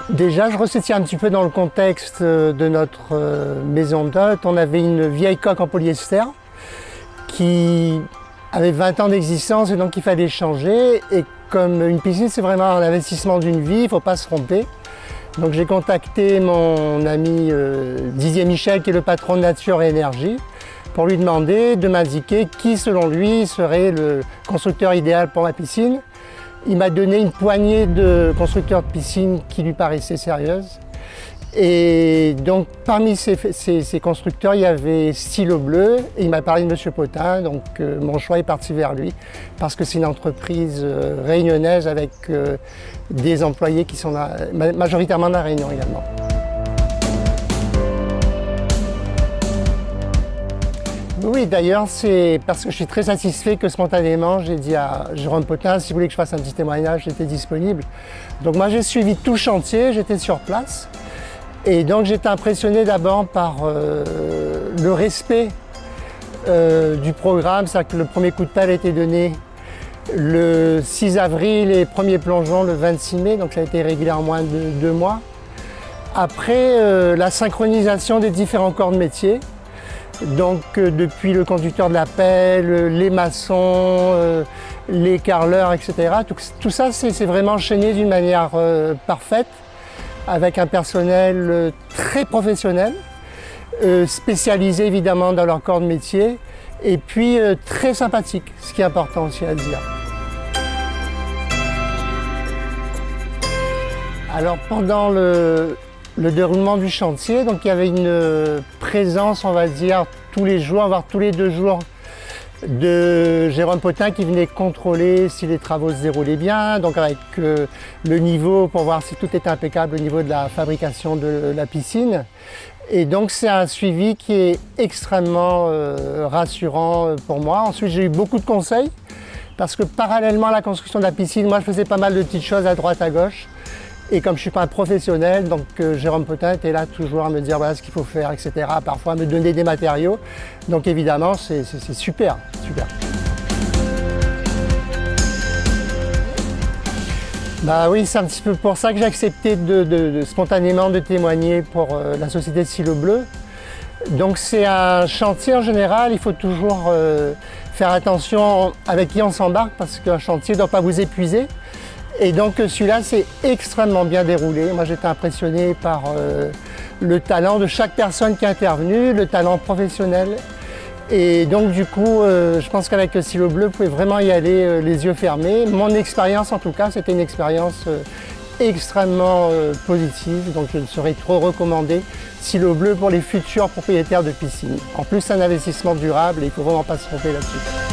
Déjà, je resitue un petit peu dans le contexte de notre maison d'hôte. On avait une vieille coque en polyester qui avait 20 ans d'existence et donc il fallait changer. Et comme une piscine, c'est vraiment un investissement d'une vie, il ne faut pas se tromper. Donc j'ai contacté mon ami Didier Michel, qui est le patron de Nature et Énergie, pour lui demander de m'indiquer qui, selon lui, serait le constructeur idéal pour ma piscine. Il m'a donné une poignée de constructeurs de piscines qui lui paraissaient sérieuses. Et donc parmi ces constructeurs, il y avait Stylo Bleu et il m'a parlé de M. Potin, donc mon choix est parti vers lui parce que c'est une entreprise réunionnaise avec des employés qui sont majoritairement de la Réunion également. Oui, d'ailleurs, c'est parce que je suis très satisfait que spontanément, j'ai dit à Jérôme Potin, si vous voulez que je fasse un petit témoignage, j'étais disponible. Donc moi, j'ai suivi tout le chantier, j'étais sur place. Et donc, j'étais impressionné d'abord par le respect du programme. C'est-à-dire que le premier coup de pelle a été donné le 6 avril et premier plongeon le 26 mai. Donc, ça a été réglé en moins de 2 mois. Après, la synchronisation des différents corps de métier. Donc depuis le conducteur de la pelle, les maçons, les carreleurs, etc. Tout ça c'est vraiment enchaîné d'une manière parfaite avec un personnel très professionnel, spécialisé évidemment dans leur corps de métier et puis très sympathique, ce qui est important aussi à dire. Alors pendant le déroulement du chantier, donc il y avait une présence, on va dire, tous les jours, voire tous les 2 jours, de Jérôme Potin qui venait contrôler si les travaux se déroulaient bien, donc avec le niveau pour voir si tout était impeccable au niveau de la fabrication de la piscine. Et donc c'est un suivi qui est extrêmement rassurant pour moi. Ensuite j'ai eu beaucoup de conseils parce que parallèlement à la construction de la piscine, moi je faisais pas mal de petites choses à droite à gauche. Et comme je ne suis pas un professionnel, donc Jérôme Potin était là toujours à me dire voilà ce qu'il faut faire, etc. Parfois à me donner des matériaux. Donc évidemment, c'est super, super. Bah oui, c'est un petit peu pour ça que j'ai accepté spontanément de témoigner pour la société Stylo Bleu. Donc c'est un chantier en général, il faut toujours faire attention avec qui on s'embarque parce qu'un chantier ne doit pas vous épuiser. Et donc celui-là s'est extrêmement bien déroulé. Moi j'étais impressionné par le talent de chaque personne qui est intervenue, le talent professionnel. Et donc du coup, je pense qu'avec le Stylo Bleu, vous pouvez vraiment y aller les yeux fermés. Mon expérience en tout cas, c'était une expérience extrêmement positive. Donc je ne saurais trop recommander Stylo Bleu pour les futurs propriétaires de piscines. En plus c'est un investissement durable et il ne faut vraiment pas se tromper là-dessus.